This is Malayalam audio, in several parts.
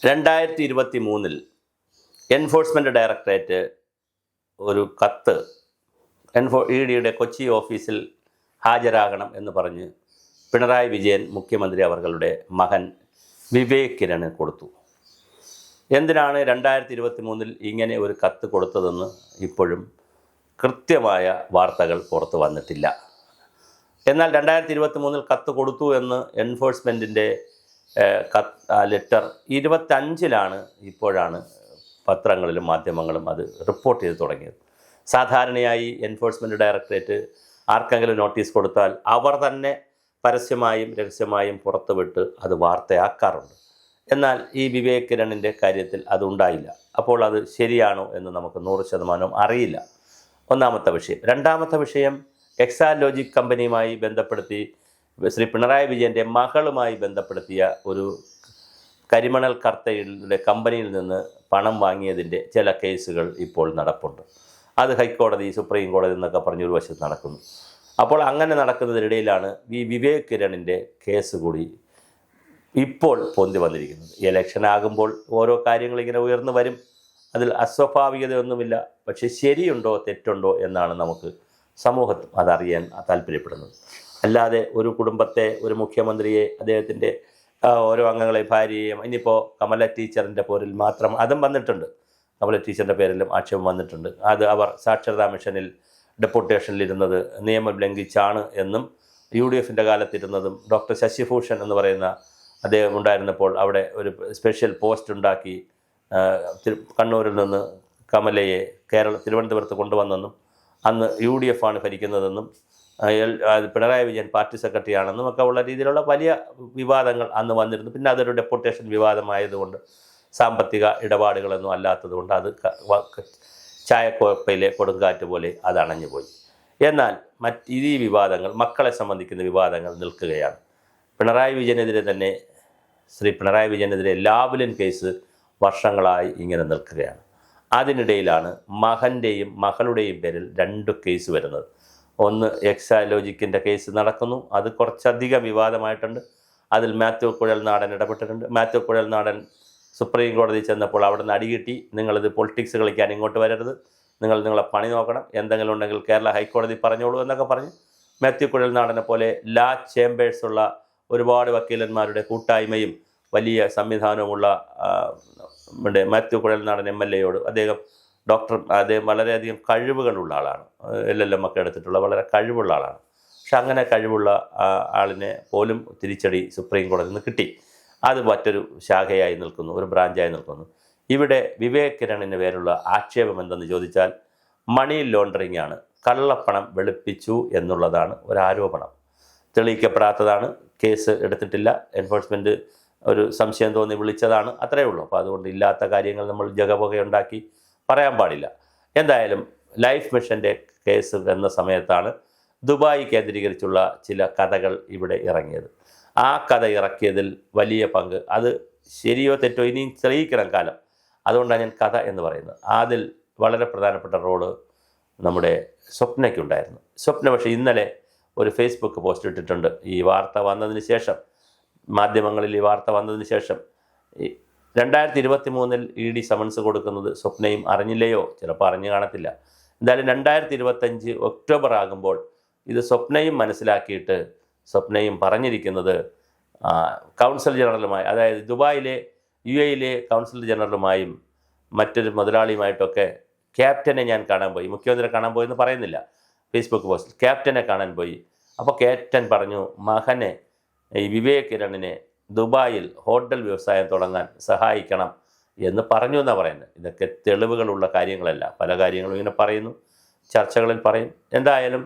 2023 എൻഫോഴ്സ്മെൻറ്റ് ഡയറക്ടറേറ്റ് ഒരു കത്ത് EDയുടെ കൊച്ചി ഓഫീസിൽ ഹാജരാകണം എന്ന് പറഞ്ഞ് പിണറായി വിജയൻ മുഖ്യമന്ത്രി അവരുടെ മകൻ വിവേക് കിരണ് കൊടുത്തു. എന്തിനാണ് 2023 ഇങ്ങനെ ഒരു കത്ത് കൊടുത്തതെന്ന് ഇപ്പോഴും കൃത്യമായ വാർത്തകൾ പുറത്തു വന്നിട്ടില്ല. എന്നാൽ 2023 കത്ത് കൊടുത്തു എന്ന് എൻഫോഴ്സ്മെൻറ്റിൻ്റെ ലെറ്റർ 25 ഇപ്പോഴാണ് പത്രങ്ങളിലും മാധ്യമങ്ങളും അത് റിപ്പോർട്ട് ചെയ്ത് തുടങ്ങിയത്. സാധാരണയായി എൻഫോഴ്സ്മെൻറ്റ് ഡയറക്ടറേറ്റ് ആർക്കെങ്കിലും നോട്ടീസ് കൊടുത്താൽ അവർ തന്നെ പരസ്യമായും രഹസ്യമായും പുറത്തുവിട്ട് അത് വാർത്തയാക്കാറുണ്ട്. എന്നാൽ ഈ വിവേക് കിരണിൻ്റെ കാര്യത്തിൽ അതുണ്ടായില്ല. അപ്പോൾ അത് ശരിയാണോ എന്ന് നമുക്ക് 100% അറിയില്ല. ഒന്നാമത്തെ വിഷയം. രണ്ടാമത്തെ വിഷയം, എക്സാലോജിക് കമ്പനിയുമായി ബന്ധപ്പെടുത്തി ശ്രീ പിണറായി വിജയൻ്റെ മകളുമായി ബന്ധപ്പെടുത്തിയ ഒരു കരിമണൽ കർത്തയുടെ കമ്പനിയിൽ നിന്ന് പണം വാങ്ങിയതിൻ്റെ ചില കേസുകൾ ഇപ്പോൾ നടപ്പുണ്ട്. അത് ഹൈക്കോടതി, സുപ്രീം കോടതി എന്നൊക്കെ പറഞ്ഞൊരു വശത്ത് നടക്കുന്നു. അപ്പോൾ അങ്ങനെ നടക്കുന്നതിനിടയിലാണ് ഈ വിവേക് കിരണിൻ്റെ കേസ് കൂടി ഇപ്പോൾ പൊന്തി വന്നിരിക്കുന്നത്. ഇലക്ഷൻ ആകുമ്പോൾ ഓരോ കാര്യങ്ങൾ ഇങ്ങനെ ഉയർന്നു വരും. അതിൽ അസ്വാഭാവികതയൊന്നുമില്ല. പക്ഷേ ശരിയുണ്ടോ തെറ്റുണ്ടോ എന്നാണ് നമുക്ക് സമൂഹത്തിൽ അതറിയാൻ താല്പര്യപ്പെടുന്നത്. അല്ലാതെ ഒരു കുടുംബത്തെ, ഒരു മുഖ്യമന്ത്രിയെ, അദ്ദേഹത്തിൻ്റെ ഓരോ അംഗങ്ങളെ, ഭാര്യയെയും, ഇനിയിപ്പോൾ കമല ടീച്ചറിൻ്റെ പേരിൽ മാത്രം അതും വന്നിട്ടുണ്ട്. കമല ടീച്ചറിൻ്റെ പേരിലും ആക്ഷേപം വന്നിട്ടുണ്ട്. അത് അവർ സാക്ഷരതാ മിഷനിൽ ഡെപ്യൂട്ടേഷനിലിരുന്നത് നിയമം ലംഘിച്ചാണ് എന്നും UDFൻ്റെ കാലത്തിരുന്നതും ഡോക്ടർ ശശിഭൂഷൺ എന്ന് പറയുന്ന അദ്ദേഹം ഉണ്ടായിരുന്നപ്പോൾ അവിടെ ഒരു സ്പെഷ്യൽ പോസ്റ്റ് ഉണ്ടാക്കി കണ്ണൂരിൽ നിന്ന് കമലയെ തിരുവനന്തപുരത്ത് കൊണ്ടുവന്നെന്നും അന്ന് UDF ആണ് ഭരിക്കുന്നതെന്നും പിണറായി വിജയൻ പാർട്ടി സെക്രട്ടറി ആണെന്നും ഒക്കെ ഉള്ള രീതിയിലുള്ള വലിയ വിവാദങ്ങൾ അന്ന് വന്നിരുന്നു. പിന്നെ അതൊരു ഡെപ്യൂട്ടേഷൻ വിവാദമായതുകൊണ്ട് സാമ്പത്തിക ഇടപാടുകളൊന്നും അല്ലാത്തതുകൊണ്ട് അത് ചായക്കോപ്പയിലെ കൊടുങ്കാറ്റ് പോലെ അത് അണഞ്ഞുപോയി. എന്നാൽ ഈ വിവാദങ്ങൾ, മക്കളെ സംബന്ധിക്കുന്ന വിവാദങ്ങൾ നിൽക്കുകയാണ്. പിണറായി വിജയനെതിരെ തന്നെ ശ്രീ പിണറായി വിജയനെതിരെ ലാവ്ലിൻ കേസ് വർഷങ്ങളായി ഇങ്ങനെ നിൽക്കുകയാണ്. അതിനിടയിലാണ് മകൻ്റെയും മകളുടെയും പേരിൽ 2 കേസ് വരുന്നത്. ഒന്ന് എക്സാലോജിക്കിൻ്റെ കേസ് നടക്കുന്നു. അത് കുറച്ചധികം വിവാദമായിട്ടുണ്ട്. അതിൽ മാത്യു കുഴൽനാടൻ ഇടപെട്ടിട്ടുണ്ട്. മാത്യു കുഴൽനാടൻ സുപ്രീം കോടതി ചെന്നപ്പോൾ അവിടെ നിന്ന് അടികിട്ടി, നിങ്ങളിത് പൊളിറ്റിക്സ് കളിക്കാൻ ഇങ്ങോട്ട് വരരുത്, നിങ്ങളെ പണി നോക്കണം, എന്തെങ്കിലും ഉണ്ടെങ്കിൽ കേരള ഹൈക്കോടതി പറഞ്ഞോളൂ എന്നൊക്കെ പറഞ്ഞ് മാത്യു കുഴൽനാടനെ പോലെ ലാ ചേംബേഴ്സുള്ള ഒരുപാട് വക്കീലന്മാരുടെ കൂട്ടായ്മയും വലിയ സംവിധാനവുമുള്ള മാത്യു കുഴൽനാടൻ MLA അദ്ദേഹം വളരെയധികം കഴിവുകളുള്ള ആളാണ്. LLM ഒക്കെ എടുത്തിട്ടുള്ള വളരെ കഴിവുള്ള ആളാണ്. പക്ഷെ അങ്ങനെ കഴിവുള്ള ആളിനെ പോലും തിരിച്ചടി സുപ്രീം കോടതിയിൽ നിന്ന് കിട്ടി. അത് മറ്റൊരു ശാഖയായി നിൽക്കുന്നു, ഒരു ബ്രാഞ്ചായി നിൽക്കുന്നു. ഇവിടെ വിവേക് കിരണിന് പേരുള്ള ആക്ഷേപം എന്തെന്ന് ചോദിച്ചാൽ മണി ലോണ്ടറിംഗ് ആണ്, കള്ളപ്പണം വെളുപ്പിച്ചു എന്നുള്ളതാണ് ഒരാരോപണം. തെളിയിക്കപ്പെടാത്തതാണ്, കേസ് എടുത്തിട്ടില്ല, എൻഫോഴ്സ്മെൻറ്റ് ഒരു സംശയം തോന്നി വിളിച്ചതാണ്, അത്രയേ ഉള്ളൂ. അപ്പോൾ അതുകൊണ്ട് ഇല്ലാത്ത കാര്യങ്ങൾ നമ്മൾ ജഗപുകയുണ്ടാക്കി പറയാൻ പാടില്ല. എന്തായാലും ലൈഫ് മിഷൻ്റെ കേസ് എന്ന സമയത്താണ് ദുബായ് കേന്ദ്രീകരിച്ചുള്ള ചില കഥകൾ ഇവിടെ ഇറങ്ങിയത്. ആ കഥ ഇറക്കിയതിൽ വലിയ പങ്ക്, അത് ശരിയോ തെറ്റോ ഇനിയും തെളിയിക്കണം കാലം, അതുകൊണ്ടാണ് ഞാൻ കഥ എന്ന് പറയുന്നത്. അതിൽ വളരെ പ്രധാനപ്പെട്ട റോള് നമ്മുടെ സ്വപ്നയ്ക്കുണ്ടായിരുന്നു. സ്വപ്ന പക്ഷേ ഇന്നലെ ഒരു ഫേസ്ബുക്ക് പോസ്റ്റ് ഇട്ടിട്ടുണ്ട്. ഈ വാർത്ത വന്നതിന് ശേഷം, മാധ്യമങ്ങളിൽ ഈ വാർത്ത വന്നതിന് ശേഷം 2023 ED സമൻസ് കൊടുക്കുന്നത് സ്വപ്നയും അറിഞ്ഞില്ലയോ? ചിലപ്പോൾ അറിഞ്ഞു കാണത്തില്ല. എന്തായാലും 2025 ഒക്ടോബർ ആകുമ്പോൾ ഇത് സ്വപ്നയും മനസ്സിലാക്കിയിട്ട് സ്വപ്നയും പറഞ്ഞിരിക്കുന്നത് കൗൺസിൽ ജനറലുമായി, അതായത് ദുബായിലെ UAE കൗൺസിൽ ജനറലുമായും മറ്റൊരു മുതലാളിയുമായിട്ടൊക്കെ ക്യാപ്റ്റനെ ഞാൻ കാണാൻ പോയി, മുഖ്യമന്ത്രിയെ കാണാൻ പോയി എന്ന് പറയുന്നില്ല ഫേസ്ബുക്ക് പോസ്റ്റിൽ, ക്യാപ്റ്റനെ കാണാൻ പോയി. അപ്പോൾ ക്യാപ്റ്റൻ പറഞ്ഞു, മകനെ ഈ വിവേക് കിരണിനെ ദുബായിൽ ഹോട്ടൽ വ്യവസായം തുടങ്ങാൻ സഹായിക്കണം എന്ന് പറഞ്ഞു എന്നാണ് പറയുന്നത്. ഇതൊക്കെ തെളിവുകളുള്ള കാര്യങ്ങളല്ല, പല കാര്യങ്ങളും ഇങ്ങനെ പറയുന്നു, ചർച്ചകളിൽ പറയും. എന്തായാലും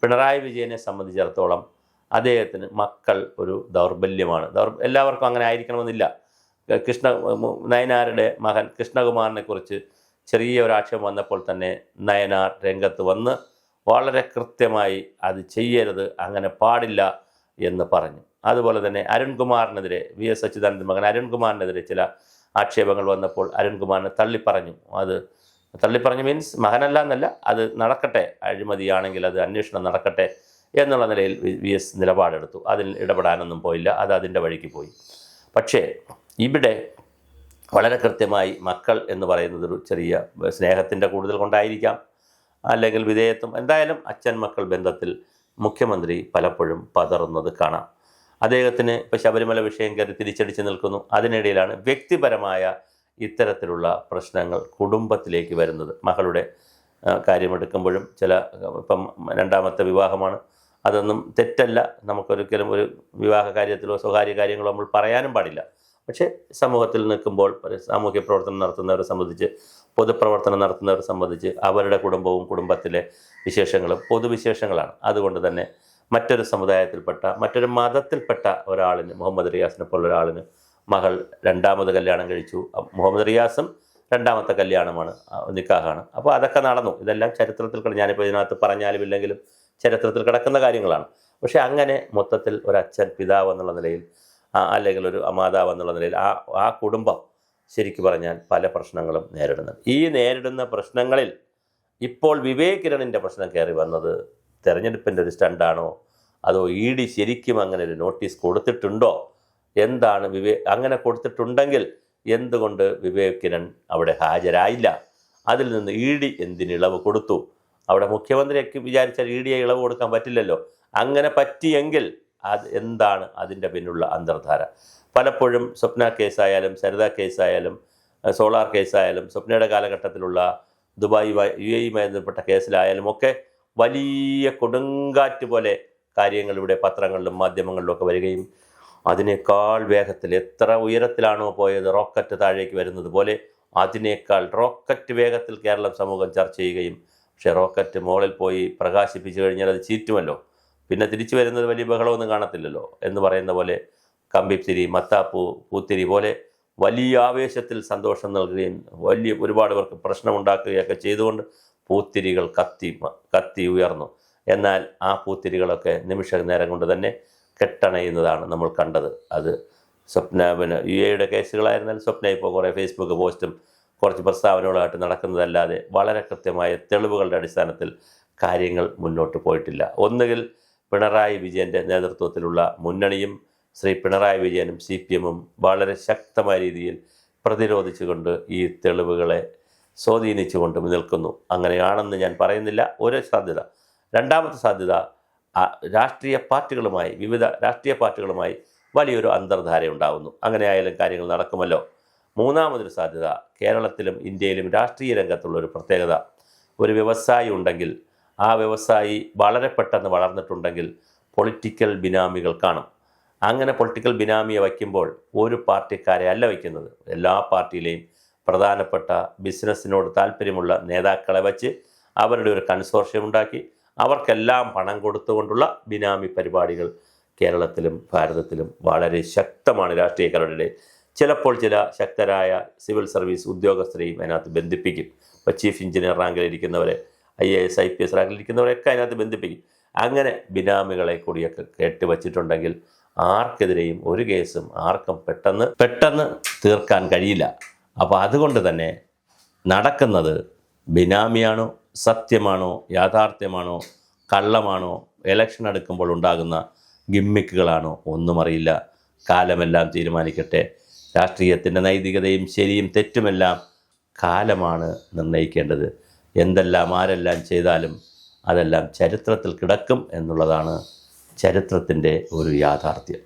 പിണറായി വിജയനെ സംബന്ധിച്ചിടത്തോളം അദ്ദേഹത്തിന് മക്കൾ ഒരു ദൗർബല്യമാണ്. എല്ലാവർക്കും അങ്ങനെ ആയിരിക്കണമെന്നില്ല. നയനാരുടെ മകൻ കൃഷ്ണകുമാറിനെ കുറിച്ച് ചെറിയ ഒരു ആക്ഷേപം വന്നപ്പോൾ തന്നെ നയനാർ രംഗത്ത് വന്ന് വളരെ കൃത്യമായി അത് ചെയ്യരുത്, അങ്ങനെ പാടില്ല എന്ന് പറഞ്ഞു. അതുപോലെ തന്നെ അരുൺകുമാറിനെതിരെ, VS അച്യുതാനന്ദൻ മകൻ അരുൺകുമാറിനെതിരെ ചില ആക്ഷേപങ്ങൾ വന്നപ്പോൾ അരുൺകുമാറിനെ തള്ളിപ്പറഞ്ഞു. അത് തള്ളിപ്പറഞ്ഞു മീൻസ് മകനല്ല എന്നല്ല, അത് നടക്കട്ടെ, അഴിമതിയാണെങ്കിൽ അത് അന്വേഷണം നടക്കട്ടെ എന്നുള്ള നിലയിൽ VS നിലപാടെടുത്തു. അതിൽ ഇടപെടാനൊന്നും പോയില്ല, അത് അതിൻ്റെ വഴിക്ക് പോയി. പക്ഷേ ഇവിടെ വളരെ കൃത്യമായി മക്കൾ എന്ന് പറയുന്നത് ഒരു ചെറിയ സ്നേഹത്തിൻ്റെ കൂടുതൽ കൊണ്ടായിരിക്കാം, അല്ലെങ്കിൽ വിധേയത്വം, എന്തായാലും അച്ഛൻ മക്കൾ ബന്ധത്തിൽ മുഖ്യമന്ത്രി പലപ്പോഴും പതറുന്നത് കാണാം. അദ്ദേഹത്തിന് ഇപ്പോൾ ശബരിമല വിഷയം കയറി തിരിച്ചടിച്ച് നിൽക്കുന്നു. അതിനിടയിലാണ് വ്യക്തിപരമായ ഇത്തരത്തിലുള്ള പ്രശ്നങ്ങൾ കുടുംബത്തിലേക്ക് വരുന്നത്. മകളുടെ കാര്യമെടുക്കുമ്പോഴും ഇപ്പം രണ്ടാമത്തെ വിവാഹമാണ്, അതൊന്നും തെറ്റല്ല. നമുക്കൊരിക്കലും ഒരു വിവാഹ കാര്യത്തിലോ സ്വകാര്യ കാര്യങ്ങളോ നമ്മൾ പറയാനും പാടില്ല. പക്ഷേ സമൂഹത്തിൽ നിൽക്കുമ്പോൾ സാമൂഹ്യ പ്രവർത്തനം നടത്തുന്നവരെ സംബന്ധിച്ച്, പൊതുപ്രവർത്തനം നടത്തുന്നവരെ സംബന്ധിച്ച് അവരുടെ കുടുംബവും കുടുംബത്തിലെ വിശേഷങ്ങളും പൊതുവിശേഷങ്ങളാണ്. അതുകൊണ്ട് തന്നെ മറ്റൊരു സമുദായത്തിൽപ്പെട്ട, മറ്റൊരു മതത്തിൽപ്പെട്ട ഒരാളിന്, മുഹമ്മദ് റിയാസിനെ പോലുള്ള ഒരാളിന് മകൾ രണ്ടാമത് കല്യാണം കഴിച്ചു. മുഹമ്മദ് റിയാസും രണ്ടാമത്തെ കല്യാണമാണ്, നിക്കാഹാണ്. അപ്പോൾ അതൊക്കെ നടന്നു. ഇതെല്ലാം ചരിത്രത്തിൽ ഞാനിപ്പോൾ ഇതിനകത്ത് പറഞ്ഞാലും ഇല്ലെങ്കിലും ചരിത്രത്തിൽ കിടക്കുന്ന കാര്യങ്ങളാണ്. പക്ഷേ അങ്ങനെ മൊത്തത്തിൽ ഒരച്ഛൻ, പിതാവ് എന്നുള്ള നിലയിൽ, അല്ലെങ്കിൽ ഒരു മാതാവ് എന്നുള്ള നിലയിൽ ആ കുടുംബം ശരിക്കു പറഞ്ഞാൽ പല പ്രശ്നങ്ങളും നേരിടുന്നത്. ഈ നേരിടുന്ന പ്രശ്നങ്ങളിൽ ഇപ്പോൾ വിവേക് കിരണിൻ്റെ പ്രശ്നം കയറി വന്നത് തെരഞ്ഞെടുപ്പിൻ്റെ ഒരു സ്റ്റണ്ടാണോ, അതോ ED ശരിക്കും അങ്ങനെ ഒരു നോട്ടീസ് കൊടുത്തിട്ടുണ്ടോ, എന്താണ് അങ്ങനെ കൊടുത്തിട്ടുണ്ടെങ്കിൽ എന്തുകൊണ്ട് വിവേക് കിരൺ അവിടെ ഹാജരായില്ല? അതിൽ നിന്ന് ED എന്തിന് ഇളവ് കൊടുത്തു? അവിടെ മുഖ്യമന്ത്രിയൊക്കെ വിചാരിച്ചാൽ EDയെ ഇളവ് കൊടുക്കാൻ പറ്റില്ലല്ലോ. അങ്ങനെ പറ്റിയെങ്കിൽ അത് എന്താണ് അതിൻ്റെ പിന്നുള്ള അന്തർധാര? പലപ്പോഴും സ്വപ്ന കേസായാലും സരിത കേസായാലും സോളാർ കേസായാലും സ്വപ്നയുടെ കാലഘട്ടത്തിലുള്ള ദുബായ് UAE ബന്ധപ്പെട്ട കേസിലായാലും ഒക്കെ വലിയ കൊടുങ്കാറ്റ് പോലെ കാര്യങ്ങൾ ഇവിടെ പത്രങ്ങളിലും മാധ്യമങ്ങളിലും ഒക്കെ വരികയും അതിനേക്കാൾ വേഗത്തിൽ, എത്ര ഉയരത്തിലാണോ പോയത് റോക്കറ്റ് താഴേക്ക് വരുന്നത് പോലെ, അതിനേക്കാൾ റോക്കറ്റ് വേഗത്തിൽ കേരളം സമൂഹം ചർച്ച ചെയ്യുകയും, പക്ഷേ റോക്കറ്റ് മുകളിൽ പോയി പ്രകാശിപ്പിച്ചു കഴിഞ്ഞാൽ അത് ചീറ്റുമല്ലോ, പിന്നെ തിരിച്ചു വരുന്നത് വലിയ ബഹളമൊന്നും കാണത്തില്ലല്ലോ എന്ന് പറയുന്ന പോലെ കമ്പിത്തിരി, മത്താപ്പൂ, പൂത്തിരി പോലെ വലിയ ആവേശത്തിൽ സന്തോഷം നൽകുകയും ഒരുപാട് പേർക്ക് പ്രശ്നമുണ്ടാക്കുകയൊക്കെ ചെയ്തുകൊണ്ട് പൂത്തിരികൾ കത്തി ഉയർന്നു. എന്നാൽ ആ പൂത്തിരികളൊക്കെ നിമിഷ നേരം കൊണ്ട് തന്നെ കെട്ടണയുന്നതാണ് നമ്മൾ കണ്ടത്. അത് സ്വപ്ന UAEയുടെ കേസുകളായിരുന്നാൽ സ്വപ്ന ഇപ്പോൾ കുറേ ഫേസ്ബുക്ക് പോസ്റ്റും കുറച്ച് പ്രസ്താവനകളായിട്ട് നടക്കുന്നതല്ലാതെ വളരെ കൃത്യമായ തെളിവുകളുടെ അടിസ്ഥാനത്തിൽ കാര്യങ്ങൾ മുന്നോട്ട് പോയിട്ടില്ല. ഒന്നുകിൽ പിണറായി വിജയൻ്റെ നേതൃത്വത്തിലുള്ള മുന്നണിയും ശ്രീ പിണറായി വിജയനും CPM-ഉം വളരെ ശക്തമായ രീതിയിൽ പ്രതിരോധിച്ചുകൊണ്ട് ഈ തെളിവുകളെ സ്വാധീനിച്ചുകൊണ്ട് നിൽക്കുന്നു. അങ്ങനെയാണെന്ന് ഞാൻ പറയുന്നില്ല. ഒരു സാധ്യത. രണ്ടാമത്തെ സാധ്യത, വിവിധ രാഷ്ട്രീയ പാർട്ടികളുമായി വലിയൊരു അന്തർധാര ഉണ്ടാകുന്നു. അങ്ങനെ ആയാലും കാര്യങ്ങൾ നടക്കുമല്ലോ. മൂന്നാമതൊരു സാധ്യത, കേരളത്തിലും ഇന്ത്യയിലും രാഷ്ട്രീയ രംഗത്തുള്ളൊരു പ്രത്യേകത, ഒരു വ്യവസായി ഉണ്ടെങ്കിൽ ആ വ്യവസായി വളരെ പെട്ടെന്ന് വളർന്നിട്ടുണ്ടെങ്കിൽ പൊളിറ്റിക്കൽ ബിനാമികൾ കാണും. അങ്ങനെ പൊളിറ്റിക്കൽ ബിനാമിയെ വയ്ക്കുമ്പോൾ ഒരു പാർട്ടിക്കാരെ അല്ല വയ്ക്കുന്നത്, എല്ലാ പാർട്ടിയിലെയും പ്രധാനപ്പെട്ട ബിസിനസ്സിനോട് താല്പര്യമുള്ള നേതാക്കളെ വച്ച് അവരുടെ ഒരു കൺസോർഷ്യം ഉണ്ടാക്കി അവർക്കെല്ലാം പണം കൊടുത്തുകൊണ്ടുള്ള ബിനാമി പരിപാടികൾ കേരളത്തിലും ഭാരതത്തിലും വളരെ ശക്തമാണ് രാഷ്ട്രീയക്കാരുടെ. ചിലപ്പോൾ ചില ശക്തരായ സിവിൽ സർവീസ് ഉദ്യോഗസ്ഥരെയും അതിനകത്ത് ബന്ധിപ്പിക്കും. ഇപ്പോൾ ചീഫ് എഞ്ചിനീയർ റാങ്കിലിരിക്കുന്നവരെ, IAS IPS റാങ്കിലിരിക്കുന്നവരെയൊക്കെ അതിനകത്ത് ബന്ധിപ്പിക്കും. അങ്ങനെ ബിനാമികളെ കൂടിയൊക്കെ കേട്ട് വച്ചിട്ടുണ്ടെങ്കിൽ ആർക്കെതിരെയും ഒരു കേസും ആർക്കും പെട്ടെന്ന് തീർക്കാൻ കഴിയില്ല. അപ്പോൾ അതുകൊണ്ട് തന്നെ നടക്കുന്നത് ബിനാമിയാണോ, സത്യമാണോ, യാഥാർത്ഥ്യമാണോ, കള്ളമാണോ, ഇലക്ഷൻ അടുക്കുമ്പോൾ ഉണ്ടാകുന്ന ഗിമ്മിക്കുകളാണോ, ഒന്നും അറിയില്ല. കാലമെല്ലാം തീരുമാനിക്കട്ടെ. രാഷ്ട്രീയത്തിൻ്റെ നൈതികതയും ശരിയും തെറ്റുമെല്ലാം കാലമാണ് നിർണ്ണയിക്കേണ്ടത്. എന്തെല്ലാം ആരെല്ലാം ചെയ്താലും അതെല്ലാം ചരിത്രത്തിൽ കിടക്കും എന്നുള്ളതാണ് ചരിത്രത്തിൻ്റെ ഒരു യാഥാർത്ഥ്യം.